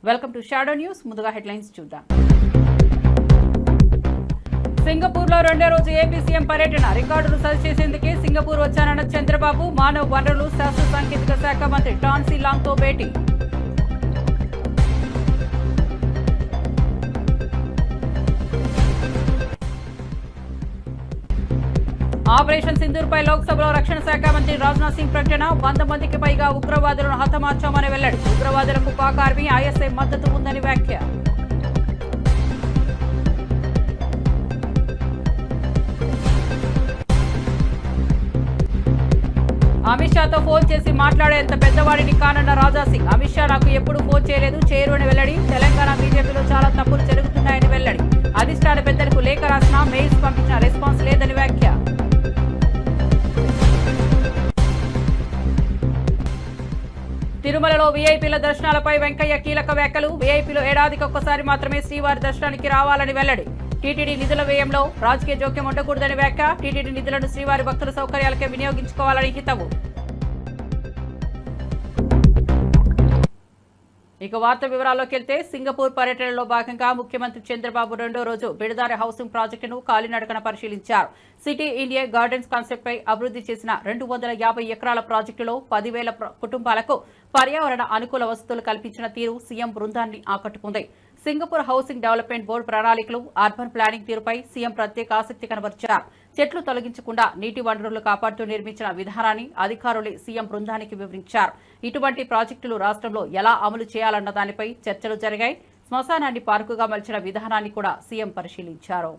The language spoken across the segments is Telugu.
Welcome to shadow news. ముందుగా హెడ్లైన్స్ చూద్దాం. సింగపూర్ లో రెండో రోజు ఏపీ సీఎం పర్యటన. రికార్డులు సరి చేసేందుకే సింగపూర్ వచ్చానన్న చంద్రబాబు. మానవ వనరులు శాస్త్ర సాంకేతిక శాఖ మంత్రి టాన్ సి లాంగ్ తో భేటీ. ఆపరేషన్ సింధూర్ పై లోక్సభలో రక్షణ శాఖ మంత్రి రాజ్నాథ్ సింగ్ ప్రకటన. 100 మందికి పైగా ఉగ్రవాదులను హతమార్చామని వెల్లడి. ఉగ్రవాదులకు పాక్ ఆర్మీ ఐఎస్ఐ మద్దతు ఉందని వ్యాఖ్య. అమిత్ షాతో ఫోన్ చేసి మాట్లాడేంత పెద్దవాడిని కానన్న రాజాసింగ్. అమిత్ షా నాకు ఎప్పుడు ఫోన్ చేయలేదు, చేయరు అని వెల్లడి. తెలంగాణ బీజేపీలో చాలా తప్పులు జరుగుతున్నాయని వెల్లడి. అధిష్టాన పెద్దలకు లేఖ రాసినా మెయిల్స్ పంపించిన రెస్పాన్స్ లేదని వ్యాఖ్య. తిరుమలలో వీఐపీల దర్శనాలపై వెంకయ్య కీలక వ్యాఖ్యలు. వీఐపీలో ఏడాదికి ఒక్కసారి మాత్రమే శ్రీవారి దర్శనానికి రావాలని వెల్లడి. టీటీడీ నిధుల వ్యయంలో రాజకీయ జోక్యం ఉండకూడదని వ్యాఖ్య. టీటీడీ నిధులను శ్రీవారి భక్తుల సౌకర్యాలకే వినియోగించుకోవాలని హితవు. ఇక వార్త వివరాల్లోకి వెళ్తే, సింగపూర్ పర్యటనలో భాగంగా ముఖ్యమంత్రి చంద్రబాబు రెండో రోజు బిడదారి హౌసింగ్ ప్రాజెక్టును కాలినడకన పరిశీలించారు. సిటీ ఇండియా గార్డెన్స్ కాన్సెప్ట్ పై అభివృద్ధి చేసిన 250 ఎకరాల ప్రాజెక్టులో 10,000 కుటుంబాలకు పర్యావరణ అనుకూల వసతులు కల్పించిన తీరు సీఎం బృందాన్ని ఆకట్టుకుంది. సింగపూర్ హౌసింగ్ డెవలప్మెంట్ బోర్డు ప్రణాళికలు, అర్బన్ ప్లానింగ్ తీరుపై సీఎం ప్రత్యేక ఆసక్తి కనబరిచారు. చెట్లు తొలగించకుండా నీటి వనరులు కాపాడుతూ నిర్మించిన విధానాన్ని అధికారులే సీఎం బృందానికి వివరించారు. ఇటువంటి ప్రాజెక్టులు రాష్ట్రంలో ఎలా అమలు చేయాలన్న దానిపై చర్చలు జరిగాయి. శ్మశానాన్ని పార్కుగా మలిచిన విధానాన్ని కూడా సీఎం పరిశీలించారు.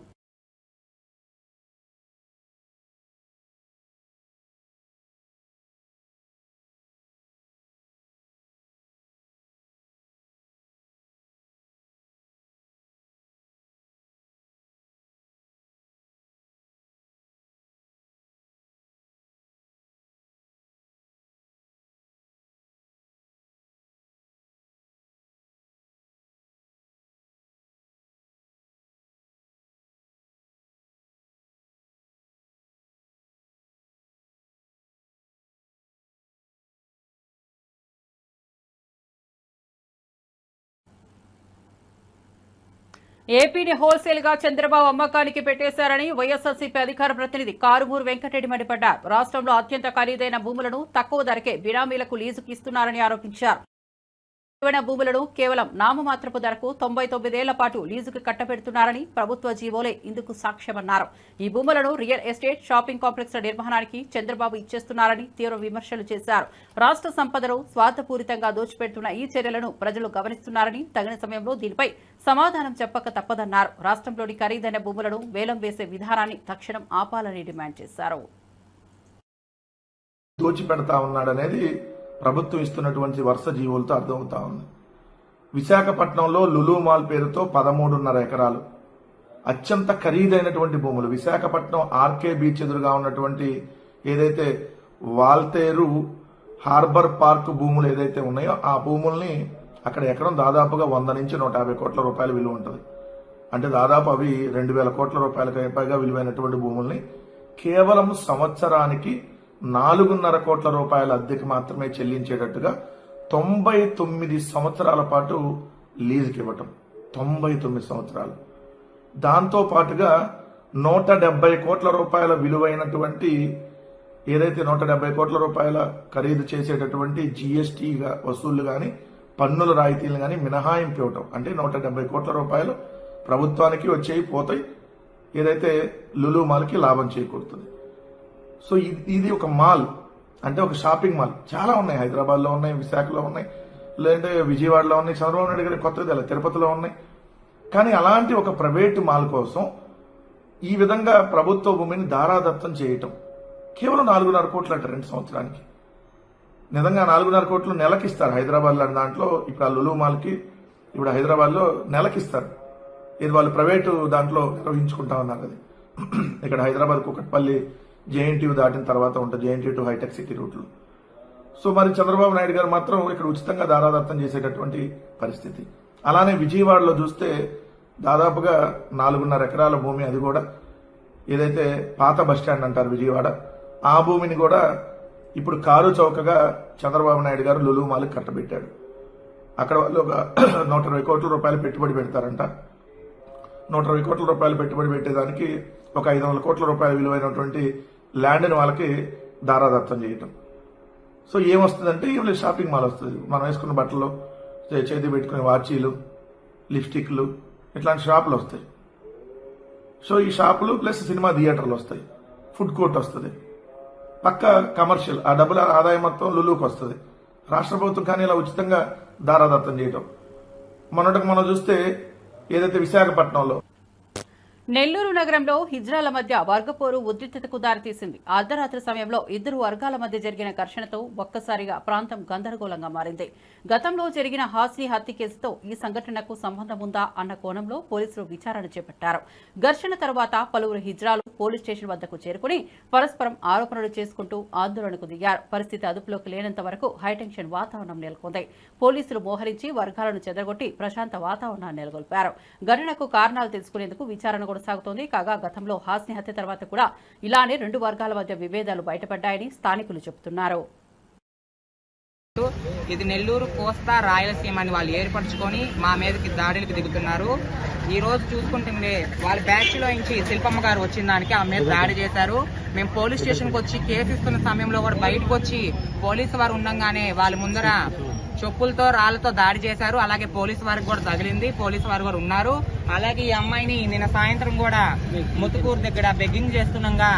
ఏపీని హోల్సేల్ గా చంద్రబాబు అమ్మకానికి పెట్టేశారని వైఎస్ఆర్సీపీ అధికార ప్రతినిధి కారుమూరు వెంకటరెడ్డి మండిపడ్డారు. రాష్ట్రంలో అత్యంత ఖరీదైన భూములను తక్కువ ధరకే బినామీలకు లీజుకు ఇస్తున్నారని ఆరోపించారు. భూములను కేవలం నామమాత్రపు ధరకు 99 ఏళ్ల పాటు లీజుకు కట్టబెడుతున్నారని ప్రభుత్వ జీవోలే ఇందుకు సాక్ష్యమన్నారు. ఈ భూములను రియల్ ఎస్టేట్, షాపింగ్ కాంప్లెక్స్ల నిర్మాణానికి చంద్రబాబు ఇచ్చేస్తున్నారని తీవ్ర విమర్శలు చేశారు. రాష్ట్ర సంపదను స్వార్థపూరితంగా దోచిపెడుతున్న ఈ చర్యలను ప్రజలు గమనిస్తున్నారని, తగిన సమయంలో దీనిపై సమాధానం చెప్పక తప్పదన్నారు. రాష్ట్రంలోని ఖరీదైన భూములను వేలం వేసే విధానాన్ని తక్షణం ఆపాలని డిమాండ్ చేశారు. ప్రభుత్వం ఇస్తున్నటువంటి వరుస జీవోలతో అర్థమవుతా ఉంది. విశాఖపట్నంలో లులు మాల్ పేరుతో 13.5 ఎకరాలు అత్యంత ఖరీదైనటువంటి భూములు. విశాఖపట్నం ఆర్కే బీచ్ ఎదురుగా ఉన్నటువంటి ఏదైతే వాల్తేరు హార్బర్ పార్క్ భూములు ఏదైతే ఉన్నాయో ఆ భూముల్ని అక్కడ ఎకరం దాదాపుగా 100 నుంచి 150 కోట్ల రూపాయల విలువ ఉంటుంది. అంటే దాదాపు అవి 2,000 కోట్ల రూపాయలకు పైగా విలువైనటువంటి భూముల్ని కేవలం సంవత్సరానికి 4.5 కోట్ల రూపాయల అద్దెకి మాత్రమే చెల్లించేటట్టుగా 99 సంవత్సరాల పాటు లీజుకి ఇవ్వటం. 99 సంవత్సరాలు. దాంతో పాటుగా 170 కోట్ల రూపాయల విలువైనటువంటి ఏదైతే 170 కోట్ల రూపాయల ఖరీదు చేసేటటువంటి జీఎస్టీగా వసూళ్లు కానీ, పన్నుల రాయితీలు కానీ మినహాయింపు ఇవ్వటం. అంటే 170 కోట్ల రూపాయలు ప్రభుత్వానికి వచ్చేవి పోతాయి, ఏదైతే లులు మాల్కి లాభం చేకూరుతుంది. సో ఇది ఒక మాల్, అంటే ఒక షాపింగ్ మాల్. చాలా ఉన్నాయి, హైదరాబాద్లో ఉన్నాయి, విశాఖలో ఉన్నాయి, లేదంటే విజయవాడలో ఉన్నాయి, చంద్రబాబు నాయుడు గారి కొత్తది అలా తిరుపతిలో ఉన్నాయి. కానీ అలాంటి ఒక ప్రైవేటు మాల్ కోసం ఈ విధంగా ప్రభుత్వ భూమిని దారాదత్తం చేయటం. కేవలం 4.5 కోట్లు అంట 2 సంవత్సరానికి. నిజంగా 4.5 కోట్లు నెలకిస్తారు హైదరాబాద్ లాంటి దాంట్లో. ఇప్పుడు ఆ లులు మాల్కి ఇప్పుడు హైదరాబాద్లో నెలకిస్తారు. ఇది వాళ్ళు ప్రైవేటు దాంట్లో నిర్వహించుకుంటా ఉన్నారు. అది ఇక్కడ హైదరాబాద్ కుకట్పల్లి జేఎన్టీయూ దాటిన తర్వాత ఉంటుంది, జేఎన్టీయూ టు హైటెక్ సిటీ రూట్లో. సో మరి చంద్రబాబు నాయుడు గారు మాత్రం ఇక్కడ ఉచితంగా దారాదత్తం చేసేటటువంటి పరిస్థితి. అలానే విజయవాడలో చూస్తే దాదాపుగా 4.5 ఎకరాల భూమి, అది కూడా ఏదైతే పాత బస్టాండ్ అంటారు విజయవాడ, ఆ భూమిని కూడా ఇప్పుడు కారు చౌకగా చంద్రబాబు నాయుడు గారు లులు మాల్కి కట్టబెట్టాడు. అక్కడ వాళ్ళు ఒక 120 కోట్ల రూపాయలు పెట్టుబడి పెడతారంట. 120 కోట్ల రూపాయలు పెట్టుబడి పెట్టేదానికి ఒక 500 కోట్ల రూపాయల విలువైనటువంటి ల్యాండ్ని వాళ్ళకి దారాదత్తం చేయటం. సో ఏమొస్తుందంటే ఇవి షాపింగ్ మాల్ వస్తుంది. మనం వేసుకున్న బట్టలు, చేతి పెట్టుకునే వాచీలు, లిప్స్టిక్లు, ఇట్లాంటి షాపులు వస్తాయి. సో ఈ షాపులు ప్లస్ సినిమా థియేటర్లు వస్తాయి, ఫుడ్ కోర్ట్ వస్తుంది, పక్క కమర్షియల్. ఆ డబ్బుల ఆదాయం మొత్తం లులుకు వస్తుంది. రాష్ట్ర ప్రభుత్వం కానీ ఇలా ఉచితంగా దారాదత్తం చేయటం. మొన్నటికి మనం చూస్తే ఏదైతే విశాఖపట్నంలో నెల్లూరు నగరంలో హిజ్రాల మధ్య వర్గపోరు ఉద్రిక్తతకు దారితీసింది. అర్ధరాత్రి సమయంలో ఇద్దరు వర్గాల మధ్య జరిగిన ఘర్షణతో ఒక్కసారిగా ప్రాంతం గందరగోళంగా మారింది. గతంలో జరిగిన హాస్ని హత్య కేసుతో ఈ సంఘటనకు సంబంధం ఉందా అన్న కోణంలో పోలీసులు విచారణ చేపట్టారు. ఘర్షణ తర్వాత పలువురు హిజ్రాలు పోలీస్ స్టేషన్ వద్దకు చేరుకుని పరస్పరం ఆరోపణలు చేసుకుంటూ ఆందోళనకు దిగారు. పరిస్థితి అదుపులోకి లేనంత వరకు హైటెన్షన్ వాతావరణం నెలకొంది. పోలీసులు మోహరించి వర్గాలను చెదరగొట్టి ప్రశాంత వాతావరణాన్ని నెలకొల్పారు. ఘటనకు కారణాలు తెలుసుకునేందుకు విచారణ కొనసాగుతోంది. కాగా గతంలో హాస్ని హత్య తర్వాత కూడా ఇలానే 2 వర్గాల మధ్య విభేదాలు బయటపడ్డాయని స్థానికులు చెబుతున్నారు. ఇది నెల్లూరు కోస్తా రాయలసీమ అని వాళ్ళు ఏర్పరచుకొని మా మీదకి దాడులకు దిగుతున్నారు. ఈ రోజు చూసుకుంటుంటే వాళ్ళ బ్యాచ్ లో నుంచి శిల్పమ్మ గారు వచ్చిన దానికి ఆమె మీద దాడి చేశారు. మేము పోలీస్ స్టేషన్కి వచ్చి కేసు ఇస్తున్న సమయంలో కూడా బయటకు వచ్చి పోలీసు వారు ఉండగానే వాళ్ళ ముందర చెప్పులతో రాళ్లతో దాడి చేశారు. అలాగే పోలీసు వారికి కూడా తగిలింది. పోలీసు వారు కూడా ఉన్నారు. అలాగే ఈ అమ్మాయిని నిన్న సాయంత్రం కూడా ముతుకూరు దగ్గర బెగ్గింగ్ చేస్తుండగా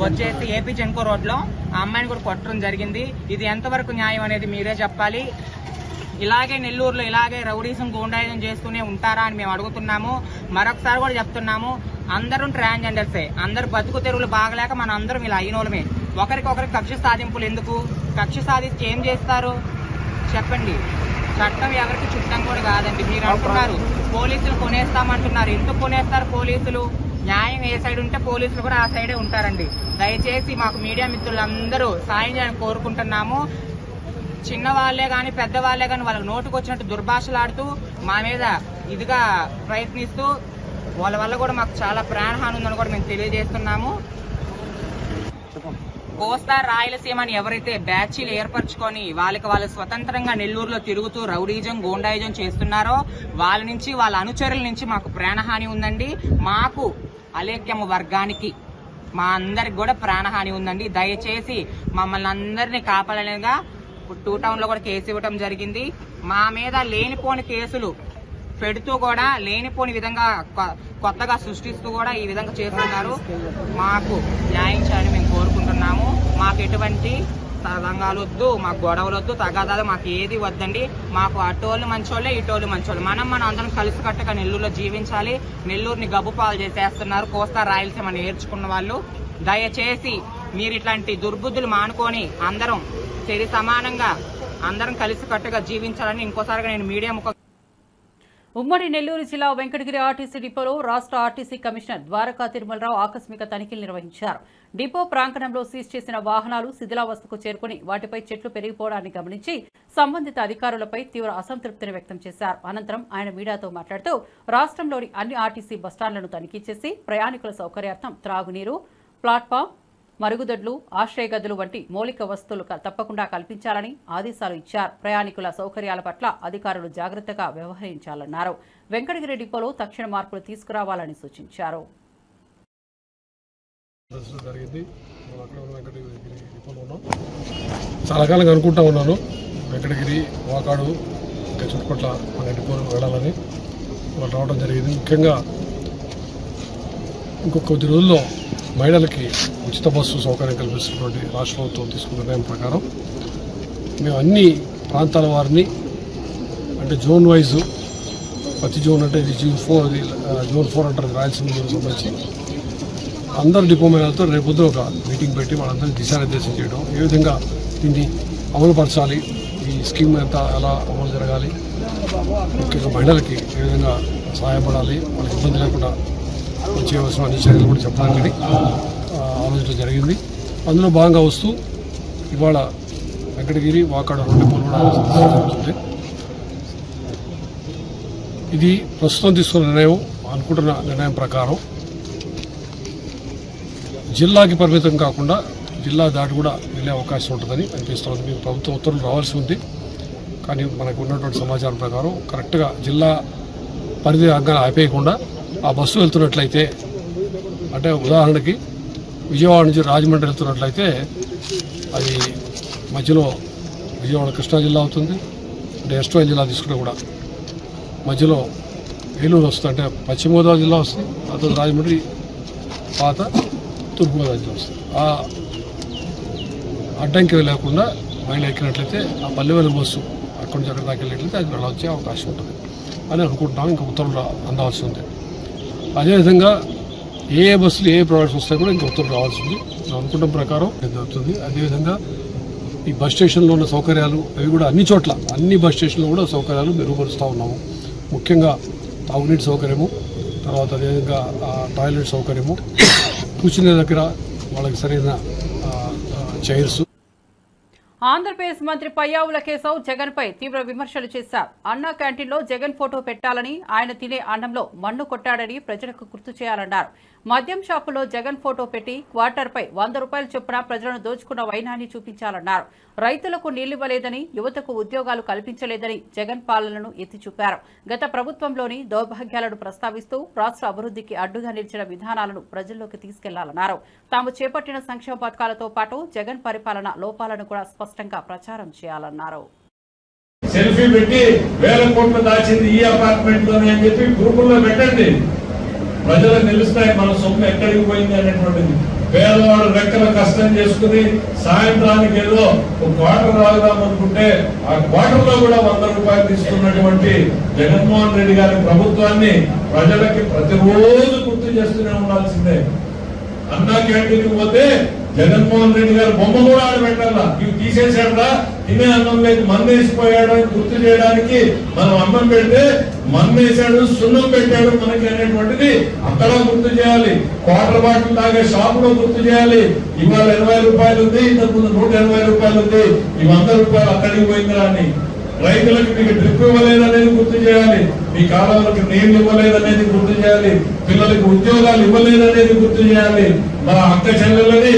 వచ్చేసి ఏపీ జెన్కో రోడ్ లో ఆ అమ్మాయిని కూడా కొట్టడం జరిగింది. ఇది ఎంతవరకు న్యాయం అనేది మీరే చెప్పాలి. ఇలాగే నెల్లూరులో ఇలాగే రౌడీసం గూండాయిజం చేస్తూనే ఉంటారా అని మేము అడుగుతున్నాము. మరొకసారి కూడా చెప్తున్నాము, అందరూ ట్రాన్స్జెండర్సే. అందరు బతుకు తెరువులు బాగలేక మన అందరం ఇలా అయినోళ్ళమే. ఒకరికొకరికి కక్ష సాధింపులు ఎందుకు? కక్ష సాధించి ఏం చేస్తారు చెప్పండి. చట్టం ఎవరికి చుట్టం కూడా కాదండి. మీరు అంటున్నారు పోలీసులు కొనేస్తామంటున్నారు. ఎందుకు కొనేస్తారు పోలీసులు? న్యాయం ఏ సైడ్ ఉంటే పోలీసులు కూడా ఆ సైడే ఉంటారండి. దయచేసి మాకు మీడియా మిత్రులందరూ సాయం చేయాలని కోరుకుంటున్నాము. చిన్నవాళ్లే కానీ పెద్దవాళ్లే కానీ వాళ్ళకి నోటుకు వచ్చినట్టు దుర్భాషలాడుతూ మా మీద ఇదిగా ప్రయత్నిస్తూ వాళ్ళ వల్ల కూడా మాకు చాలా ప్రాణహాని ఉందని కూడా మేము తెలియజేస్తున్నాము. కోస్తా రాయలసీమ అని ఎవరైతే బ్యాచీలు ఏర్పరచుకొని వాళ్ళకి స్వతంత్రంగా నెల్లూరులో తిరుగుతూ రౌడీజం గోండాయిజం చేస్తున్నారో వాళ్ళ నుంచి, వాళ్ళ అనుచరుల నుంచి మాకు ప్రాణహాని ఉందండి. మాకు అలేఖ్యమ వర్గానికి మా అందరికి కూడా ప్రాణహాని ఉందండి. దయచేసి మమ్మల్ని అందరినీ కాపాడలేగా 2 టౌన్ లో కూడా కేసు ఇవ్వడం జరిగింది. మా మీద లేనిపోని కేసులు పెడుతూ కూడా లేనిపోని విధంగా కొత్తగా సృష్టిస్తూ కూడా ఈ విధంగా చేస్తున్నారు. మాకు న్యాయం చేయాలని మేము కోరుకుంటున్నాము. మాకు ఎటువంటి తదంగాలు వద్దు, మాకు గొడవలు వద్దు, తగాదాలు మాకు ఏది వద్దండి. మాకు అటోళ్ళు మంచోళ్ళే, ఇటోళ్ళు మంచోళ్ళు. మనం అందరం కలిసికట్టుగా నెల్లూరులో జీవించాలి. నెల్లూరుని గబ్బుపాలు చేసేస్తున్నారు కోస్తా రాయలసీమ నేర్చుకున్న వాళ్ళు. దయచేసి మీరు ఇట్లాంటి దుర్బుద్ధులు మానుకొని అందరం సరి సమానంగా అందరం కలిసికట్టుగా జీవించాలని ఇంకోసారిగా నేను మీడియా ఉమ్మడి నెల్లూరు జిల్లా వెంకటగిరి ఆర్టీసీ డిపోలో రాష్ట్ర ఆర్టీసీ కమిషనర్ ద్వారకా తిరుమలరావు ఆకస్మిక తనిఖీలు నిర్వహించారు. డిపో ప్రాంగణంలో సీజ్ చేసిన వాహనాలు శిథిలావస్థకు చేరుకుని వాటిపై చెట్లు పెరిగిపోవడాన్ని గమనించి సంబంధిత అధికారులపై తీవ్ర అసంతృప్తిని వ్యక్తం చేశారు. అనంతరం ఆయన మీడియాతో మాట్లాడుతూ రాష్ట్రంలోని అన్ని ఆర్టీసీ బస్టాండ్లను తనిఖీ చేసి ప్రయాణికుల సౌకర్యార్థం త్రాగునీరు, ప్లాట్ఫామ్, మరుగుదొడ్లు, ఆశ్రయ గదులు వంటి మౌలిక వసతులు తప్పకుండా కల్పించాలని ఆదేశాలు ఇచ్చారు. ప్రయాణికుల సౌకర్యాల పట్ల అధికారులు జాగ్రత్తగా వ్యవహరించాలన్నారు. వెంకటగిరి డిపోలో తక్షణ మార్పులు తీసుకురావాలని సూచించారు. చాలా కాలంగా అనుకుంటా ఉన్నాను వెంకటగిరి, వాకాడు ఇంకా చుట్టుపట్ల మన డిపోలు వెళ్ళాలని వాళ్ళు రావడం జరిగింది. ముఖ్యంగా ఇంకొక కొద్ది రోజుల్లో మహిళలకి ఉచిత బస్సు సౌకర్యం కల్పిస్తున్నటువంటి రాష్ట్ర ప్రభుత్వం తీసుకున్న నిర్ణయం ప్రకారం మేము అన్ని ప్రాంతాల వారిని, అంటే జోన్ వైజ్, ప్రతి జోన్ అంటే ఇది జోన్ 4 అంటారు రాయలసీమ జోన్ సంబంధించి అందరు డిపో మేళాలతో రేపు ఒక మీటింగ్ పెట్టి వాళ్ళందరినీ దిశానిర్దేశం చేయడం, ఏ విధంగా దీన్ని అమలుపరచాలి, ఈ స్కీమ్ ఎంత ఎలా అమలు జరగాలి, ముఖ్యంగా మహిళలకి ఏ విధంగా సహాయపడాలి, వాళ్ళకి ఇబ్బంది లేకుండా చేయవలసిన అన్ని చర్యలు కూడా చెప్పడానికి ఆలోచించడం జరిగింది. అందులో భాగంగా వస్తూ ఇవాళ వెంకటగిరి, వాకాడు 2 డిపోలు కూడా జరుగుతుంది. ఇది ప్రస్తుతం తీసుకున్న అనుకుంటున్న నిర్ణయం ప్రకారం జిల్లాకి పరిమితం కాకుండా జిల్లా దాటి కూడా వెళ్ళే అవకాశం ఉంటుందని అనిపిస్తుంది. మీకు ప్రభుత్వం ఉత్తర్వులు రావాల్సి ఉంది. కానీ మనకు ఉన్నటువంటి సమాచారం ప్రకారం కరెక్ట్గా జిల్లా పరిధి రంగాన్ని ఆపేయకుండా ఆ బస్సు వెళ్తున్నట్లయితే, అంటే ఉదాహరణకి విజయవాడ నుంచి రాజమండ్రి వెళ్తున్నట్లయితే అది మధ్యలో విజయవాడ కృష్ణా జిల్లా అవుతుంది. అంటే ఎస్ట్రాయిల్ జిల్లా తీసుకుంటే కూడా మధ్యలో ఏలూరు వస్తుంది, అంటే పశ్చిమ గోదావరి జిల్లా వస్తుంది. ఆ తర్వాత రాజమండ్రి, పాత తూర్పుగోదావరి జిల్లా వస్తుంది. ఆ అడ్డంకి లేకుండా మైలు ఎక్కినట్లయితే ఆ పల్లెవేలు బస్సు అక్కడి నుంచి అక్కడ దాకా వెళ్ళినట్లయితే అది అలా వచ్చే అవకాశం ఉంటుంది అని అనుకుంటున్నాం. ఇంకా ఉత్తర్వులు అందాల్సి ఉంది. అదేవిధంగా ఏ బస్సులు ఏ ప్రొడక్ట్స్ వస్తాయి కూడా ఇంకా ఉత్తర్వులు రావాల్సి ఉంది. అనుకుంటాం ప్రకారం జరుగుతుంది. అదేవిధంగా ఈ బస్ స్టేషన్లో ఉన్న సౌకర్యాలు అవి కూడా అన్ని చోట్ల, అన్ని బస్ స్టేషన్లో కూడా సౌకర్యాలు మెరుగుపరుస్తూ ఉన్నాము. ముఖ్యంగా తాగునీటి సౌకర్యము, తర్వాత అదేవిధంగా టాయిలెట్ సౌకర్యము, కూర్చునే దగ్గర వాళ్ళకి సరైన చైర్స్. ఆంధ్రప్రదేశ్ మంత్రి పయ్యావుల కేశవ్ జగన్ పై తీవ్ర విమర్శలు చేశారు. అన్నా క్యాంటీన్లో జగన్ ఫోటో పెట్టాలని, ఆయన తినే అన్నంలో మన్ను కొట్టాడని ప్రజలకు గుర్తు చేయాలన్నారు. మద్యం షాపులో జగన్ ఫోటో పెట్టి క్వార్టర్పై 100 రూపాయల చొప్పున ప్రజలను దోచుకున్న వైనాన్ని చూపించాలన్నారు. రైతులకు నీళ్లివ్వలేదని, యువతకు ఉద్యోగాలు కల్పించలేదని జగన్ పాలనను ఎత్తి చూపారు. గత ప్రభుత్వంలోని దౌర్భాగ్యాలను ప్రస్తావిస్తూ రాష్ట్ర అభివృద్ధికి అడ్డుగా నిలిచిన విధానాలను ప్రజల్లోకి తీసుకెళ్లాలన్నారు. తాము చేపట్టిన సంక్షేమ పథకాలతో పాటు జగన్ పరిపాలన లోపాలను కూడా స్పష్టంగా ప్రచారం చేయాలన్నారు. సెల్ఫీ పెట్టి వేల కోట్లు దాచింది ఈ అపార్ట్మెంట్ లోనే అని చెప్పి గ్రూపుల్లో పెట్టండి. ప్రజలకు తెలుస్తాయి మన సొమ్ము ఎక్కడికి పోయింది అనేటువంటిది. పేదవాడు రెక్కల కష్టం చేసుకుని సాయంత్రానికి ఏదో ఒక క్వార్టర్ రాగుదాం అనుకుంటే ఆ క్వార్టర్ లో కూడా 100 రూపాయలు తీసుకున్నటువంటి జగన్మోహన్ రెడ్డి గారి ప్రభుత్వాన్ని ప్రజలకి ప్రతిరోజు గుర్తు చేస్తూనే ఉండాల్సిందే. అన్నా క్యాంటీన్కి పోతే జగన్మోహన్ రెడ్డి గారు బొమ్మ కూడా ఆడబెట్టాలా, ఇవి తీసేసాడా, తినే అన్నం లేదు మన్నేసిపోయాడు అని గుర్తు చేయడానికి మనం అన్నం పెడితే మన్నేసాడు, సున్నం పెట్టాడు మనకి అనేటువంటిది అక్కడ గుర్తు చేయాలి. క్వార్టర్ బాటిల్ తాగే షాప్ లో గుర్తు చేయాలి. ఇవాళ 80 రూపాయలు ఉంది, ఇంతకుముందు 180 రూపాయలు ఉంది, ఈ 100 రూపాయలు అక్కడికి పోయిందిరా అని. రైతులకు మీకు డ్రిప్ ఇవ్వలేదనేది గుర్తు చేయాలి, మీ కాలువలకు నీళ్లు ఇవ్వలేదనేది గుర్తు చేయాలి, పిల్లలకు ఉద్యోగాలు ఇవ్వలేదనేది గుర్తు చేయాలి. మా అక్క చెల్లెలని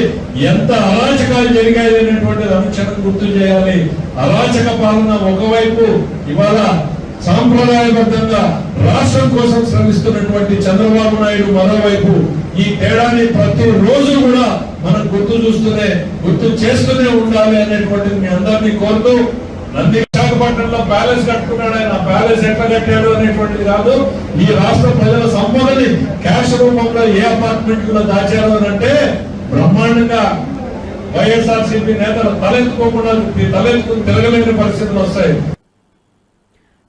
ఎంత అరాచకాలు జరిగాయి అనేటువంటిది అనుక్షణం గుర్తు చేయాలి. అరాచక పాలన ఒకవైపు, ఇవాళ సాంప్రదాయబద్ధంగా రాష్ట్రం కోసం శ్రమిస్తున్నటువంటి చంద్రబాబు నాయుడు మరోవైపు. ఈ తేడాన్ని ప్రతి రోజు కూడా మనం గుర్తు చేస్తూనే ఉండాలి అనేటువంటిది మీ అందరినీ కోరుతూ, విశాఖపట్నంలో ప్యాలెస్ కట్టుకున్నాడు, ఆయన ప్యాలెస్ ఎట్లా కట్టాడు అనేటువంటిది కాదు, ఈ రాష్ట్ర ప్రజల సంపదని క్యాష్ రూపంలో ఏ అపార్ట్మెంట్ లో దాచారు అని అంటే బ్రహ్మాండంగా వైఎస్ఆర్సీపీ నేతలు తలెత్తుకుని తిరగలేని పరిస్థితులు వస్తాయి.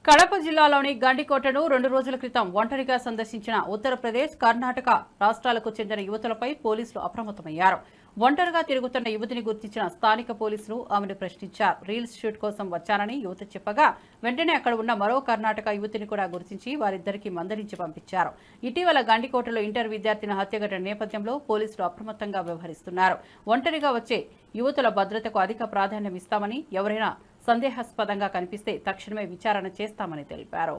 కడప జిల్లాలోని గండికోటను 2 రోజుల క్రితం ఒంటరిగా సందర్శించిన ఉత్తరప్రదేశ్, కర్ణాటక రాష్ట్రాలకు చెందిన యువతులపై పోలీసులు అప్రమత్తమయ్యారు. ఒంటరిగా తిరుగుతున్న యువతిని గుర్తించిన స్థానిక పోలీసులు ఆమెను ప్రశ్నించారు. రీల్స్ షూట్ కోసం వచ్చానని యువత చెప్పగా వెంటనే అక్కడ ఉన్న మరో కర్ణాటక యువతిని కూడా గుర్తించి వారిద్దరికీ మందలించి పంపించారు. ఇటీవల గండికోటలో ఇంటర్ విద్యార్థిని హత్య ఘటన నేపథ్యంలో పోలీసులు అప్రమత్తంగా వ్యవహరిస్తున్నారు. ఒంటరిగా వచ్చే యువతుల భద్రతకు అధిక ప్రాధాన్యం ఇస్తామని, ఎవరైనా సందేహాస్పదంగా కనిపిస్తే తక్షణమే విచారణ చేస్తామని తెలిపారు.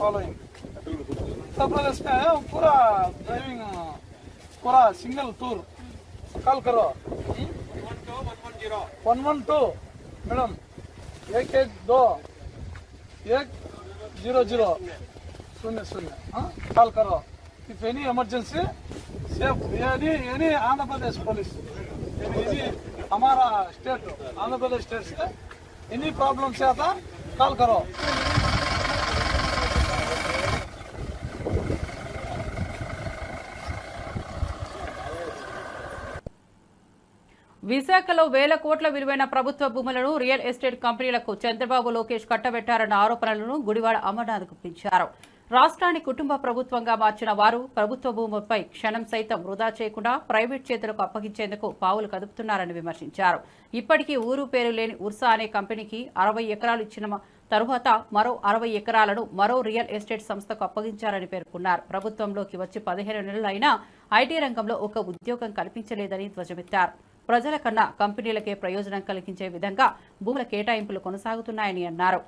फॉलोइंग उत्तर प्रदेश में पूरा ड्राइविंग पूरा सिंगल टूर कॉल करो 112 मैडम 112 100 0 कॉल करो if any emergency safe any Andhra Pradesh police any हमारा स्टेट आंध्र प्रदेश स्टेट से एनी प्रॉब्लम से आता कॉल करो. విశాఖలో వేల కోట్ల విలువైన ప్రభుత్వ భూములను రియల్ ఎస్టేట్ కంపెనీలకు చంద్రబాబు, లోకేష్ కట్టబెట్టారన్న ఆరోపణలను గుడివాడ అమర్నాథ్ గుప్పించారు. రాష్ట్రాన్ని కుటుంబ ప్రభుత్వంగా మార్చిన వారు ప్రభుత్వ భూములపై క్షణం సైతం వృధా చేయకుండా ప్రైవేట్ చేతులకు అప్పగించేందుకు పావులు కదుపుతున్నారని విమర్శించారు. ఇప్పటికీ ఊరు పేరు లేని ఉర్సా అనే కంపెనీకి 60 ఎకరాలు ఇచ్చిన తరువాత మరో 60 ఎకరాలను మరో రియల్ ఎస్టేట్ సంస్థకు అప్పగించారని పేర్కొన్నారు. ప్రభుత్వంలోకి వచ్చి 15 నెలలైనా ఐటీ రంగంలో ఒక ఉద్యోగం కల్పించలేదని ధ్వజమెత్తారు. ప్రజల కన్నా కంపెనీలకే ప్రయోజనం కలిగించే విధంగా భూముల కేటాయింపులు కొనసాగుతున్నాయని అన్నారు.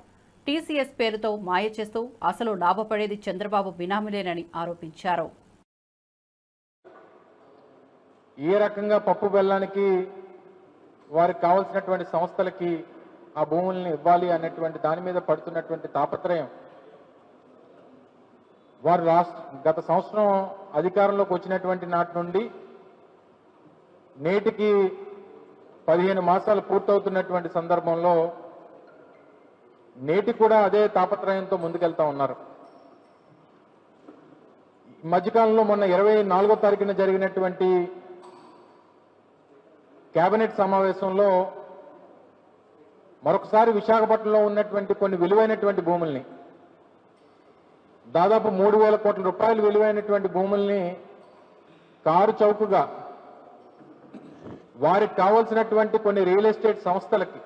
టీసీఎస్ పేరుతో మాయ చేస్తూ అసలు లాభపడేది చంద్రబాబు బినామీలేనని ఆరోపించారు. ఏ రకంగా పప్పు బెల్లానికి వారికి కావాల్సినటువంటి సంస్థలకి ఆ భూముల్ని ఇవ్వాలి అనేటువంటి దాని మీద పడుతున్నటువంటి తాపత్రయం వారు గత సంవత్సరం అధికారంలోకి వచ్చినటువంటి నాటి నుండి నేటికి 15 మాసాలు పూర్తవుతున్నటువంటి సందర్భంలో నేటి కూడా అదే తాపత్రయంతో ముందుకెళ్తా ఉన్నారు. మధ్యకాలంలో మొన్న 24వ తారీఖున జరిగినటువంటి కేబినెట్ సమావేశంలో మరొకసారి విశాఖపట్నంలో ఉన్నటువంటి కొన్ని విలువైనటువంటి భూముల్ని దాదాపు 3,000 కోట్ల రూపాయలు విలువైనటువంటి భూముల్ని కారు చౌకగా వారికి కావాల్సినటువంటి కొన్ని రియల్ ఎస్టేట్ సంస్థలకి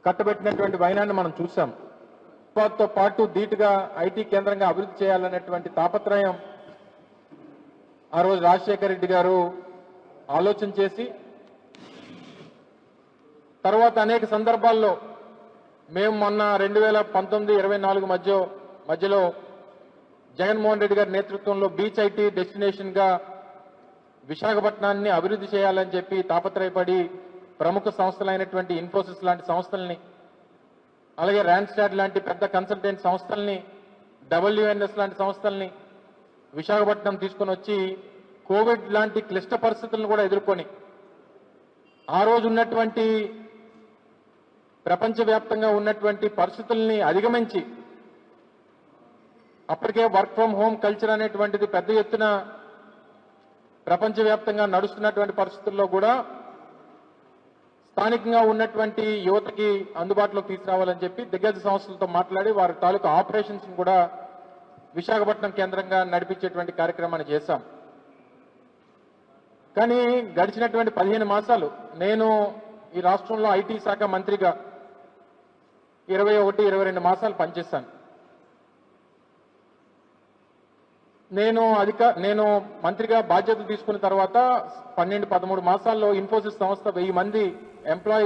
కట్టబెట్టినటువంటి వైనాన్ని మనం చూసాం. తో పాటు ధీటుగా ఐటీ కేంద్రంగా అభివృద్ధి చేయాలనేటువంటి తాపత్రయం ఆ రోజు రాజశేఖర రెడ్డి గారు ఆలోచన చేసి తర్వాత అనేక సందర్భాల్లో మేము మొన్న 2019-24 మధ్యలో జగన్మోహన్ రెడ్డి గారి నేతృత్వంలో బీచ్ ఐటీ డెస్టినేషన్ గా విశాఖపట్నాన్ని అభివృద్ధి చేయాలని చెప్పి తాపత్రయపడి ప్రముఖ సంస్థలైనటువంటి ఇన్ఫోసిస్ లాంటి సంస్థల్ని అలాగే ర్యాన్స్టాడ్ లాంటి పెద్ద కన్సల్టెంట్ సంస్థల్ని డబ్ల్యూఎన్ఎస్ లాంటి సంస్థల్ని విశాఖపట్నం తీసుకొని వచ్చి కోవిడ్ లాంటి క్లిష్ట పరిస్థితులను కూడా ఎదుర్కొని ఆ రోజు ఉన్నటువంటి ప్రపంచవ్యాప్తంగా ఉన్నటువంటి పరిస్థితుల్ని అధిగమించి అప్పటికే వర్క్ ఫ్రం హోమ్ కల్చర్ అనేటువంటిది పెద్ద ఎత్తున ప్రపంచవ్యాప్తంగా నడుస్తున్నటువంటి పరిస్థితుల్లో కూడా స్థానికంగా ఉన్నటువంటి యువతకి అందుబాటులోకి తీసుకురావాలని చెప్పి దిగ్గజ సంస్థలతో మాట్లాడి వారి తాలూకు ఆపరేషన్స్ కూడా విశాఖపట్నం కేంద్రంగా నడిపించేటువంటి కార్యక్రమాన్ని చేశాం. కానీ గడిచినటువంటి 15 మాసాలు నేను ఈ రాష్ట్రంలో ఐటీ శాఖ మంత్రిగా 21-22 మాసాలు పనిచేశాను. నేను మంత్రిగా బాధ్యతలు తీసుకున్న తర్వాత 12-13 మాసాల్లో ఇన్ఫోసిస్ సంస్థ 1000 మంది ఎంప్లాయీ.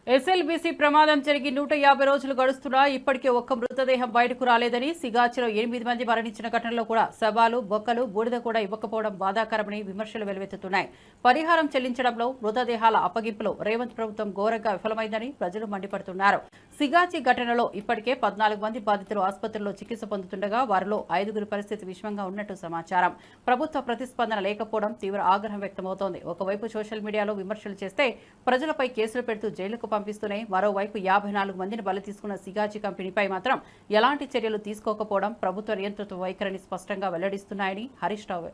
ఎస్ఎల్బీసీ ప్రమాదం జరిగి 150 రోజులు గడుస్తున్నా ఇప్పటికే ఒక్క మృతదేహం బయటకు రాలేదని, సిగాచిలో 8 మంది మరణించిన ఘటనలో కూడా శవాలు, బొక్కలు, బూడిద కూడా ఇవ్వకపోవడం బాధాకరమని విమర్శలు వెలువెత్తుతున్నాయి. పరిహారం చెల్లించడంలో, మృతదేహాల అప్పగింపులో రేవంత్ ప్రభుత్వం ఘోరంగా విఫలమైందని ప్రజలు మండిపడుతున్నారు. సిగాచి ఘటనలో ఇప్పటికే 14 మంది బాధితులు ఆసుపత్రిలో చికిత్స పొందుతుండగా వారిలో 5గురి పరిస్థితి విషమంగా ఉన్నట్టు సమాచారం. ప్రభుత్వ ప్రతిస్పందన లేకపోవడం తీవ్ర ఆగ్రహం వ్యక్తమవుతోంది. ఒకవైపు సోషల్ మీడియాలో విమర్శలు చేస్తే ప్రజలపై కేసులు పెడుతూ జైలుకు పంపిస్తూనే మరోవైపు 54 మందిని బలి తీసుకున్న సిగాచి కంపెనీపై మాత్రం ఎలాంటి చర్యలు తీసుకోకపోవడం ప్రభుత్వ నియంతృత్వ వైఖరిని స్పష్టంగా వెల్లడిస్తున్నాయని హరీష్ రావు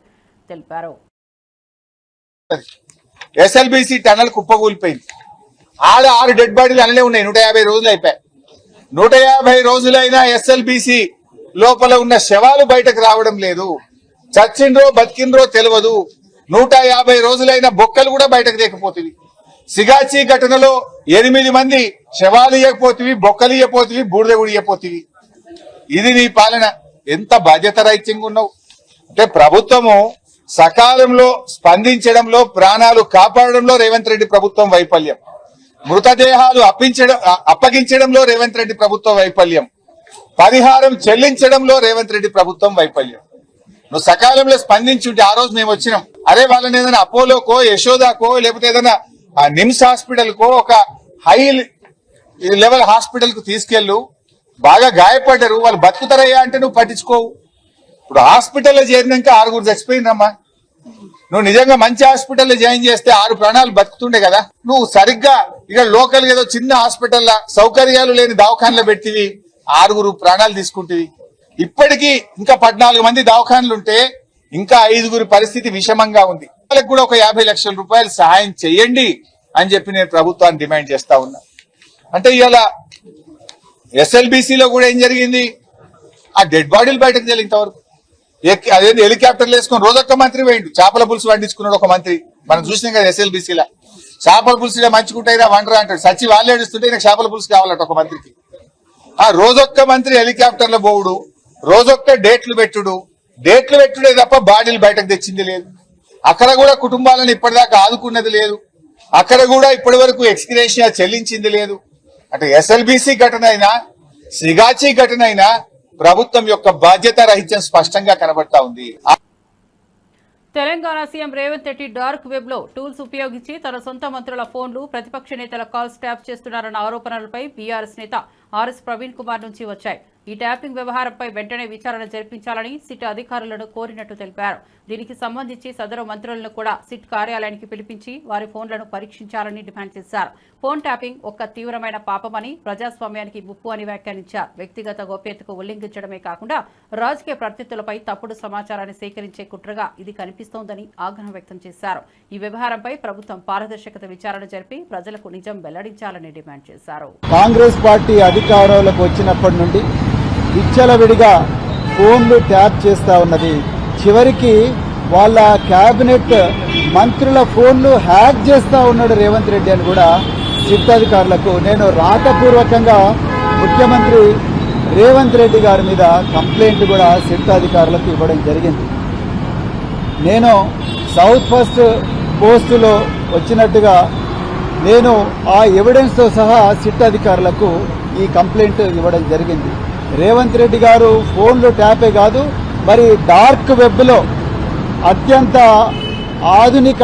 తెలిపారు. SLBC tunnel కుప్పకూలిపోయింది. 6 డెడ్ బాడీలు అనే ఉన్నాయి. 150 రోజులు అయిపోయాయి. 150 రోజులైనా ఎస్ఎల్బీసీ లోపల ఉన్న శవాలు బయటకు రావడం లేదు. చచ్చిండ్రో బతికిండ్రో తెలియదు. 150 రోజులైన బొక్కలు కూడా బయటకు లేకపోతుంది. సిగాచి ఘటనలో 8 మంది శవాలు ఇవ్వకపోతివి, బొక్కలు ఇవ్వకపోతివి, బూడిద కూడా ఇవ్వకపోతివి. ఇది నీ పాలన. ఎంత బాధ్యత రహితంగా ఉన్నావు అంటే ప్రభుత్వము సకాలంలో స్పందించడంలో, ప్రాణాలు కాపాడడంలో రేవంత్ రెడ్డి ప్రభుత్వం వైఫల్యం, మృతదేహాలు అప్పగించడంలో రేవంత్ రెడ్డి ప్రభుత్వం వైఫల్యం, పరిహారం చెల్లించడంలో రేవంత్ రెడ్డి ప్రభుత్వం వైఫల్యం. నువ్వు సకాలంలో స్పందించుంటే ఆ రోజు మేము వచ్చినాం. అరే వాళ్ళని ఏదైనా అపోలోకో, యశోదాకో, లేకపోతే ఏదైనా నిమ్స్ హాస్పిటల్ కో, ఒక హై లెవెల్ హాస్పిటల్ కు తీసుకెళ్ళు. బాగా గాయపడ్డారు, వాళ్ళు బతుకుతారయ్యా అంటే నువ్వు పట్టించుకోవు. ఇప్పుడు హాస్పిటల్లో చేరినాక 6 చచ్చిపోయినమ్మా. నువ్వు నిజంగా మంచి హాస్పిటల్లో జాయిన్ చేస్తే 6 ప్రాణాలు బతుకుతుండే కదా. నువ్వు సరిగ్గా ఇక లోకల్ ఏదో చిన్న హాస్పిటల్ సౌకర్యాలు లేని దవాఖానలో పెట్టివి, 6 ప్రాణాలు తీసుకుంటేవి. ఇప్పటికీ ఇంకా 14 మంది దవాఖానలుంటే ఇంకా 5 పరిస్థితి విషమంగా ఉంది. వాళ్ళకి కూడా ఒక 50 లక్షల రూపాయలు సహాయం చేయండి అని చెప్పి నేను ప్రభుత్వాన్ని డిమాండ్ చేస్తా ఉన్నా. అంటే ఇవాళ ఎస్ఎల్బీసీలో కూడా ఏం జరిగింది, ఆ డెడ్ బాడీలు బయటకు తెలియదు ఇంతవరకు. అదేంటి హెలికాప్టర్లు వేసుకొని రోజొక్క మంత్రి పోయిండు, చేపల పులుసు వండించుకున్నాడు ఒక మంత్రి. మనం చూసినాం కదా ఎస్ఎల్బీసీలా. చేపల పులుసులో మంచుకుంటాయిరా వండరా అంటాడు. సచ్చి వాళ్ళే ఏడుస్తుంటే నాకు చేపల పులుసు కావాలట ఒక మంత్రికి. ఆ రోజొక్క మంత్రి హెలికాప్టర్ల పోవుడు, రోజొక్క డేట్లు పెట్టుడే తప్ప బాడీలు బయటకు తెచ్చింది లేదు. అక్కడ కూడా కుటుంబాలను ఇప్పటిదాకా ఆదుకున్నది లేదు. అక్కడ కూడా ఇప్పటి వరకు ఎక్స్గ్రేషియా చెల్లించింది లేదు. అంటే ఎస్ఎల్బిసి ఘటన అయినా సిగాచి ఘటన అయినా ప్రభుత్వం యొక్క బాధ్యత రహిత్యం స్పష్టంగా కనబడతా ఉంది. Telangana CM Revanth Reddy dark web లో టూల్స్ ఉపయోగించి తన సొంత మంత్రుల ఫోన్లు ప్రతిపక్ష నేతల కాల్స్ ట్యాప్ చేస్తున్నారన్న ఆరోపణలపై బీఆర్ఎస్ నేత ఆర్ఎస్ ప్రవీణ్ కుమార్ నుంచి వచ్చాయి. ఈ ట్యాపింగ్ వ్యవహారంపై వెంటనే విచారణ జరిపించాలని సిట్ అధికారులను కోరినట్టు తెలిపారు. దీనికి సంబంధించి సదరు మంత్రులను కూడా సిట్ కార్యాలయానికి పిలిపించి వారి ఫోన్లను పరీక్షించాలని డిమాండ్ చేశారు. ఫోన్ ట్యాపింగ్ ఒక్క తీవ్రమైన పాపమని, ప్రజాస్వామ్యానికి ముప్పు అని వ్యాఖ్యానించారు. వ్యక్తిగత గోప్యతకు ఉల్లంఘించడమే కాకుండా రాజకీయ ప్రత్యర్థులపై తప్పుడు సమాచారాన్ని సేకరించే కుట్రగా ఇది కనిపిస్తోందని ఆగ్రహం వ్యక్తం చేశారు. ఈ వ్యవహారంపై ప్రభుత్వం పారదర్శకత విచారణ జరిపి ప్రజలకు నిజం వెల్లడించాలని డిమాండ్ చేశారు. కాంగ్రెస్ పార్టీ అధికారంలోకి వచ్చినప్పటి నుండి విచ్చలవిడిగా ఫోన్లు ట్యాప్ చేస్తా ఉన్నది. చివరికి వాళ్ళ కేబినెట్ మంత్రుల ఫోన్లు హ్యాక్ చేస్తా ఉన్నాడు రేవంత్ రెడ్డి అని కూడా సిట్ అధికారులకు నేను రాతపూర్వకంగా ముఖ్యమంత్రి రేవంత్ రెడ్డి గారి మీద కంప్లైంట్ కూడా సిట్ అధికారులకు ఇవ్వడం జరిగింది. నేను సౌత్ ఫస్ట్ పోస్టులో వచ్చినట్టుగా నేను ఆ ఎవిడెన్స్తో సహా సిట్ అధికారులకు ఈ కంప్లైంట్ ఇవ్వడం జరిగింది. రేవంత్ రెడ్డి గారు ఫోన్లు ట్యాపే కాదు, మరి డార్క్ వెబ్లో అత్యంత ఆధునిక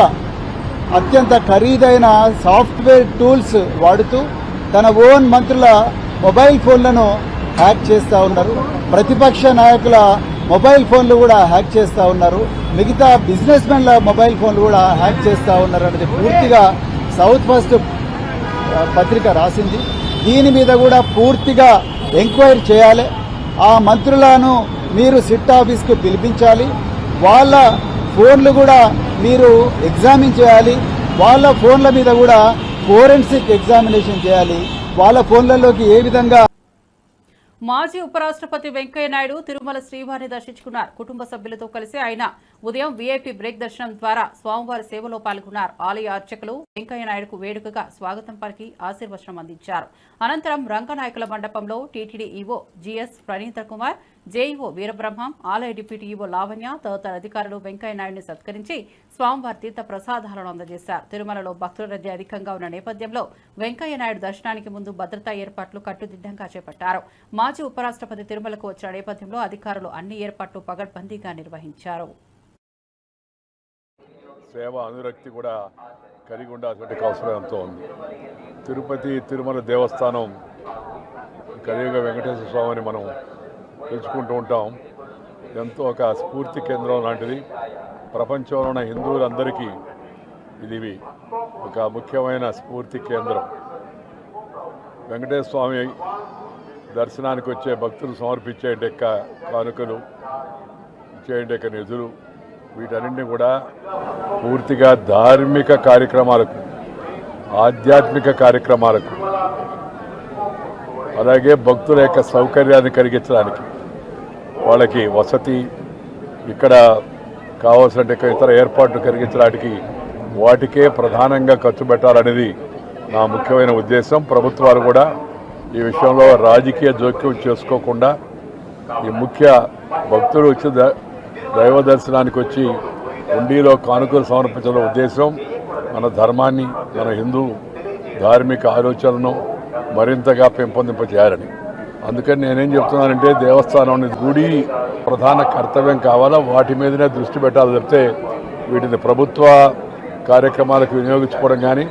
అత్యంత ఖరీదైన సాఫ్ట్వేర్ టూల్స్ వాడుతూ తన ఓన్ మంత్రుల మొబైల్ ఫోన్లను హ్యాక్ చేస్తూ ఉన్నారు. ప్రతిపక్ష నాయకుల మొబైల్ ఫోన్లు కూడా హ్యాక్ చేస్తూ ఉన్నారు. మిగతా బిజినెస్ మెన్ల మొబైల్ ఫోన్లు కూడా హ్యాక్ చేస్తూ ఉన్నారు అనేది పూర్తిగా సౌత్ ఫస్ట్ పత్రిక రాసింది. దీని మీద కూడా పూర్తిగా ఎంక్వైరీ చేయాలి. ఆ మంత్రులను మీరు సిట్ ఆఫీస్కు పిలిపించాలి. వాళ్ళ ఫోన్లు కూడా మీరు ఎగ్జామిన్ చేయాలి. వాళ్ళ ఫోన్ల మీద కూడా ఫోరెన్సిక్ ఎగ్జామినేషన్ చేయాలి. వాళ్ళ ఫోన్లలోకి ఏ విధంగా. మాజీ ఉపరాష్ట్రపతి వెంకయ్యనాయుడు తిరుమల శ్రీవారిని దర్శించుకున్నారు. కుటుంబ సభ్యులతో కలిసి ఆయన ఉదయం వీఐపీ బ్రేక్ దర్శనం ద్వారా స్వామివారి సేవలో పాల్గొన్నారు. ఆలయ అర్చకులు వెంకయ్యనాయుడుకు వేడుకగా స్వాగతం పలికి ఆశీర్వచనం అందించారు. అనంతరం రంగనాయకుల మండపంలో TTD EO GS Praneetha Kumar, JEO Veerabrahmam, ఆలయ డిప్యూటీ ఈవో లావణ్య తదితర అధికారులు వెంకయ్యనాయుడిని సత్కరించి స్వామివారి తీర్థ ప్రసాదాలను అందజేశారు. తిరుమలలో భక్తుల రద్దీ అధికంగా ఉన్న నేపథ్యంలో వెంకయ్యనాయుడు దర్శనానికి ముందు భద్రతా ఏర్పాట్లు కట్టుదిట్టంగా చేపట్టారు. మాజీ ఉపరాష్ట్రపతి తిరుమలకు వచ్చిన నేపథ్యంలో అధికారులు అన్ని ఏర్పాట్లు పగడ్బందీగా నిర్వహించారు. సేవ అనురక్తి కూడా కలిగి ఉండాల్సిన అవసరం ఎంతో ఉంది. తిరుపతి తిరుమల దేవస్థానం కలియుగ వెంకటేశ్వర స్వామిని మనం పిలుచుకుంటూ ఉంటాం. ఎంతో ఒక స్ఫూర్తి కేంద్రం లాంటిది. ప్రపంచంలో ఉన్న హిందువులందరికీ ఇది ఒక ముఖ్యమైన స్ఫూర్తి కేంద్రం. వెంకటేశ్వర స్వామి దర్శనానికి వచ్చే భక్తులు సమర్పించే కానుకలు, ఇచ్చే నిధులు, వీటన్నింటినీ కూడా పూర్తిగా ధార్మిక కార్యక్రమాలకు, ఆధ్యాత్మిక కార్యక్రమాలకు, అలాగే భక్తుల యొక్క సౌకర్యాన్ని కలిగించడానికి, వాళ్ళకి వసతి, ఇక్కడ కావాల్సిన ఇతర ఏర్పాట్లు కలిగించడానికి వాటికే ప్రధానంగా ఖర్చు పెట్టాలనేది నా ముఖ్యమైన ఉద్దేశం. ప్రభుత్వాలు కూడా ఈ విషయంలో రాజకీయ జోక్యం చేసుకోకుండా ఈ ముఖ్య భక్తులు వచ్చి దైవ దర్శనానికి వచ్చి ఉండిలో కానుకలు సమర్పించడం ఉద్దేశం మన ధర్మాన్ని, మన హిందూ ధార్మిక ఆలోచనలను మరింతగా పెంపొందింపజేయాలని. అందుకని నేనేం చెప్తున్నానంటే దేవస్థానం గుడి ప్రధాన కర్తవ్యం కావాలా, వాటి మీదనే దృష్టి పెట్టాలి చెప్తే వీటిని ప్రభుత్వ కార్యక్రమాలకు వినియోగించుకోవడం కానీ.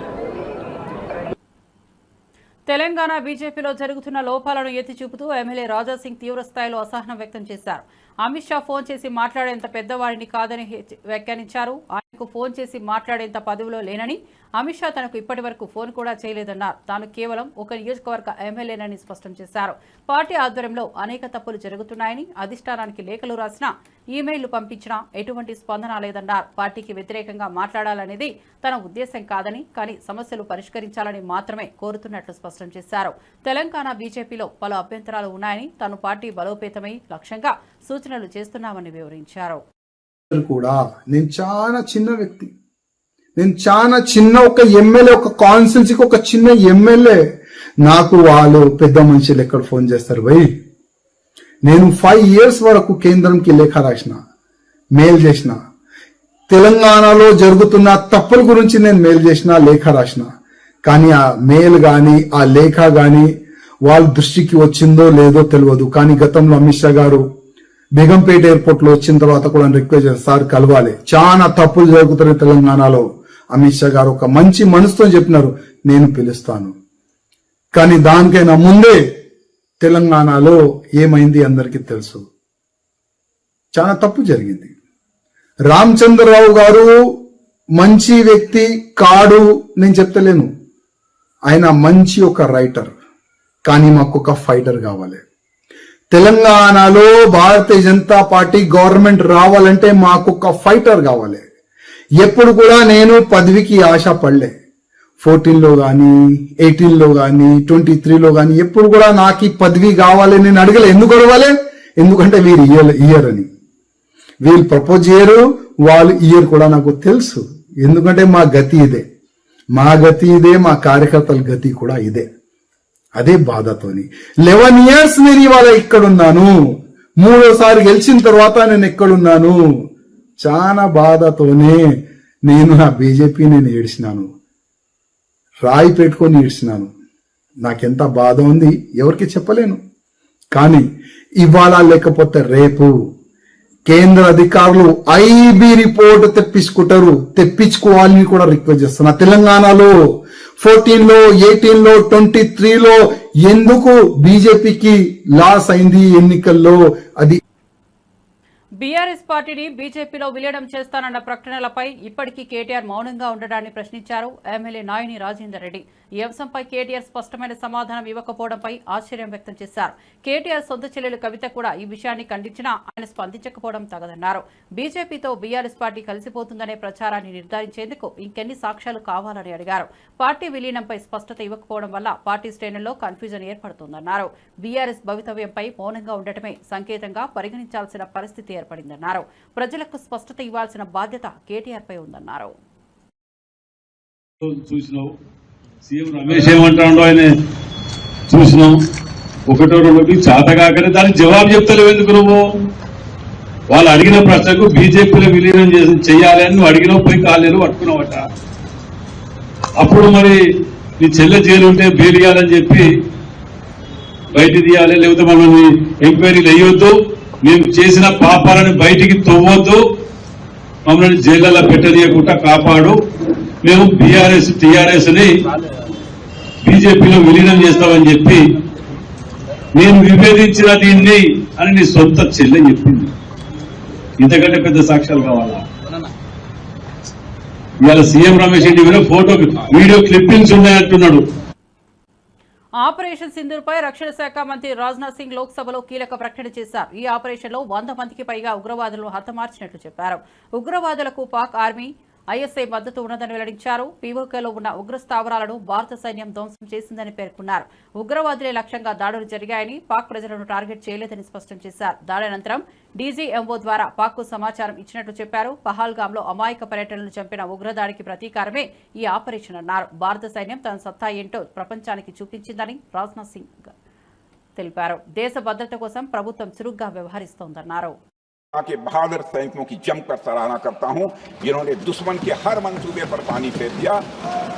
తెలంగాణ బీజేపీలో జరుగుతున్న లోపాలను ఎత్తి చూపుతూ ఎమ్మెల్యే రాజాసింగ్ తీవ్రస్థాయిలో అసహనం వ్యక్తం చేశారు. అమిత్ షా ఫోన్ చేసి మాట్లాడేంత పెద్దవాడిని కాదని వ్యాఖ్యానించారు. ఆయనకు ఫోన్ చేసి మాట్లాడేంత పదవిలో లేనని, అమిత్ షా తనకు ఇప్పటి వరకు ఫోన్ కూడా చేయలేదన్నారు. తాను కేవలం ఒక నియోజకవర్గ ఎమ్మెల్యేనని స్పష్టం చేశారు. పార్టీ ఆధ్వర్యంలో అనేక తప్పులు జరుగుతున్నాయని, అధిష్టానానికి లేఖలు రాసినా, ఈమెయిల్లు పంపించినా ఎటువంటి స్పందన లేదన్నారు. పార్టీకి వ్యతిరేకంగా మాట్లాడాలనేది తన ఉద్దేశం కాదని, కానీ సమస్యలు పరిష్కరించాలని మాత్రమే కోరుతున్నట్లు స్పష్టం చేశారు. తెలంగాణ బీజేపీలో పలు అభ్యంతరాలు ఉన్నాయని, తాను పార్టీ బలోపేతమై లక్ష్యంగా సూచనలు చేస్తున్నామని వివరించారు. కూడా నేను చాలా చిన్న వ్యక్తి, నేను చాలా చిన్న ఒక ఎమ్మెల్యే, ఒక కాన్స్టిట్యున్సీకి ఒక చిన్న ఎమ్మెల్యే. నాకు వాళ్ళు పెద్ద మనుషులు ఎక్కడ ఫోన్ చేస్తారు భయ్. నేను 5 years వరకు కేంద్రంకి లేఖ రాసిన, మెయిల్ చేసిన, తెలంగాణలో జరుగుతున్న తప్పుల గురించి నేను మెయిల్ చేసిన, లేఖ రాసిన. కానీ ఆ మెయిల్ కానీ ఆ లేఖ కానీ వాళ్ళ దృష్టికి వచ్చిందో లేదో తెలియదు. కానీ గతంలో అమిత్ షా గారు బేగంపేట ఎయిర్పోర్ట్ లో వచ్చిన తర్వాత కూడా రిక్వెస్ట్ చేస్తారు, సార్ కలవాలి, చాలా తప్పులు జరుగుతున్నాయి తెలంగాణలో. అమిత్ షా గారు ఒక మంచి మనసుతో చెప్పినారు, నేను పిలుస్తాను. కానీ దానికైనా ముందే తెలంగాణలో ఏమైంది అందరికీ తెలుసు, చాలా తప్పు జరిగింది. రామచంద్రరావు గారు మంచి వ్యక్తి కాడు నేను చెప్తలేను, ఆయన మంచి ఒక రైటర్, కానీ మాకు ఒక ఫైటర్ కావాలి. తెలంగాణలో భారతీయ జనతా పార్టీ గవర్నమెంట్ రావాలంటే మాకు ఒక ఫైటర్ కావాలి. ఎప్పుడు కూడా నేను పదవికి ఆశ పడలే. 14లో కానీ 18లో కానీ 23లో కానీ ఎప్పుడు కూడా నాకు ఈ పదవి కావాలి నేను అడగలే. ఎందుకు అడగాలి? ఎందుకంటే వీరు ఇయర్ అని, వీళ్ళు ప్రపోజ్ చేయరు, వాళ్ళు ఇయర్ కూడా నాకు తెలుసు. ఎందుకంటే మా గతి ఇదే, మా గతి ఇదే, మా కార్యకర్తల గతి కూడా ఇదే. అదే బాధతోని 11 years నేను ఇవాళ ఇక్కడున్నాను. 3వసారి గెలిచిన తర్వాత నేను ఎక్కడున్నాను. చాలా బాధతోనే నేను నా బీజేపీ నేను ఏడ్చినాను, రాయి పెట్టుకొని ఏడ్చినాను. నాకెంత బాధ ఉంది ఎవరికి చెప్పలేను. కానీ ఇవాళ లేకపోతే రేపు కేంద్ర అధికారులు ఐబీ రిపోర్ట్ తెప్పించుకుంటారు, తెప్పించుకోవాలని కూడా రిక్వెస్ట్ చేస్తున్నా. తెలంగాణలో 14లో 18లో 23లో ఎందుకు బీజేపీకి లాస్ అయింది ఎన్నికల్లో, అది బీఆర్ఎస్ పార్టీని బీజేపీలో విలీనం చేస్తానన్న ప్రకటనలపై ఇప్పటికీ కేటీఆర్ మౌనంగా ఉండడాన్ని ప్రశ్నించారు ఎమ్మెల్యే నాయని రాజేందర్ రెడ్డి. ఈ అంశంపై కేటీఆర్ స్పష్టమైన సమాధానం ఇవ్వకపోవడంపై ఆశ్చర్యం వ్యక్తం చేశారు. కేటీఆర్ సొంత చెల్లెలు కవిత కూడా ఈ విషయాన్ని ఖండించినా ఆయన స్పందించకపోవడం తగదన్నారు. బీజేపీతో బీఆర్ఎస్ పార్టీ కలిసిపోతుందనే ప్రచారాన్ని నిర్ధారించేందుకు ఇంకెన్ని సాక్ష్యాలు కావాలని అడిగారు. పార్టీ విలీనంపై స్పష్టత ఇవ్వకపోవడం వల్ల పార్టీ శ్రేణుల్లో కన్ఫ్యూజన్ ఏర్పడుతోందన్నారు. బీఆర్ఎస్ భవితవ్యంపై మౌనంగా ఉండటమే సంకేతంగా పరిగణించాల్సిన పరిస్థితి ఏర్పడిందన్నారు. ప్రజలకు స్పష్టత ఇవ్వాల్సిన బాధ్యత కేటీఆర్ పై ఉందన్నారు. సీఎం రమేష్ ఏమంటాడో ఆయన చూసినాం. ఒకటో రెండోకి చేతగాకనే దానికి జవాబు చెప్తలేవు ఎందుకు నువ్వు? వాళ్ళు అడిగిన ప్రశ్నకు బీజేపీలో విలీనం చేయాలి అని నువ్వు అడిగినావు, పోయి కాలేరు పట్టుకున్నావట. అప్పుడు మరి నీ చెల్లె జైలు ఉంటే బెయిల్ ఇవ్వాలని చెప్పి బయట తీయాలి, లేకపోతే మనల్ని ఎంక్వైరీలు వేయొద్దు, మేము చేసిన పాపాలను బయటికి తవ్వద్దు, మమ్మల్ని జైళ్ళలో పెట్టనీయకుండా కాపాడు, మేము బీఆర్ఎస్ టీఆర్ఎస్ ని బీజేపీలో విలీనం చేస్తామని చెప్పి నేను విభేదించిన దీన్ని అని నీ సొంత చెల్లె చెప్పింది. ఇంతకంటే పెద్ద సాక్ష్యాలు కావాలా? ఇవాళ CM Ramesh Reddy photo video clippings ఉన్నాయంటున్నాడు. ఆపరేషన్ సింధూర్పై రక్షణ శాఖ మంత్రి రాజ్నాథ్ సింగ్ లోక్సభలో కీలక ప్రకటన చేశారు. ఈ ఆపరేషన్లో 100 మందికి పైగా ఉగ్రవాదులను హతమార్చినట్లు చెప్పారు. ఉగ్రవాదులకు పాక్ ఆర్మీ ఐఎస్ఐ మద్దతు ఉన్నదని వెల్లడించారు. పీఓకేలో ఉన్న ఉగ్ర స్థావరాలను భారత సైన్యం ధ్వంసం చేసిందని పేర్కొన్నారు. ఉగ్రవాదులే లక్ష్యంగా దాడులు జరిగాయని, పాక్ ప్రజలను టార్గెట్ చేయలేదని స్పష్టం చేశారు. దాడి అనంతరం డీజీఎంఓ ద్వారా పాక్కు సమాచారం ఇచ్చినట్లు చెప్పారు. పహల్గాంలో అమాయక పర్యటనలు చంపిన ఉగ్రదాడికి ప్రతీకారమే ఈ ఆపరేషన్ అన్నారు. భారత సైన్యం తన సత్తా ఏంటో ప్రపంచానికి చూపించిందని రాజ్నాథ్ సింగ్ తెలిపారు. దేశ భద్రత కోసం ప్రభుత్వం చురుగ్గా వ్యవహరిస్తోందన్నారు. के बहादुर सैनिकों की जमकर सराहना करता हूं, जिन्होंने दुश्मन के हर मंसूबे पर पानी फेर दिया।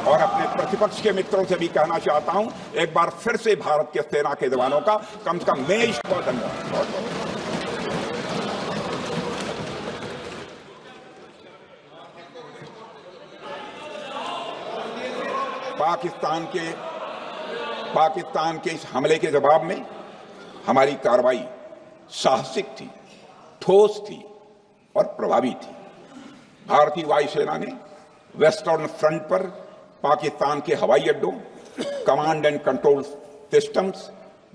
और अपने प्रतिपक्ष के मित्रों से भी कहना चाहता हूं, एक बार फिर से भारत के सेना के जवानों का कम से कम मेष बहुत धन्यवाद। पाकिस्तान के इस हमले के जवाब में हमारी कार्रवाई साहसिक थी, ठोस थी और प्रभावी थी। भारतीय वायुसेना ने वेस्टर्न फ्रंट पर पाकिस्तान के हवाई अड्डों, command and control systems,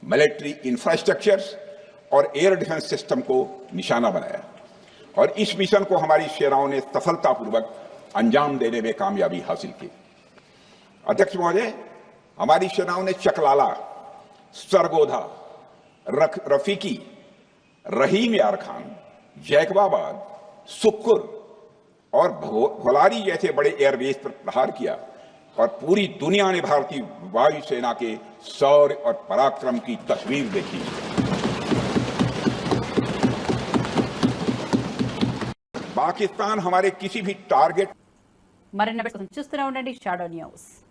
military infrastructures और एयर डिफेंस सिस्टम को निशाना बनाया और इस मिशन को हमारी सेनाओं ने सफलतापूर्वक अंजाम देने में कामयाबी हासिल की। अध्यक्ष महोदय, हमारी सेनाओं ने चकलाला, सरगोधा, रफीकी, रहीम यार खान, जैकबाबाद, सुक्कुर और भोलारी जैसे बड़े एयरबेस पर प्रहार किया और पूरी दुनिया ने भारतीय वायुसेना के शौर्य और पराक्रम की तस्वीर देखी। पाकिस्तान हमारे किसी भी टारगेट మరిన్ని చూస్తూనే ఉండండి షాడో న్యూస్.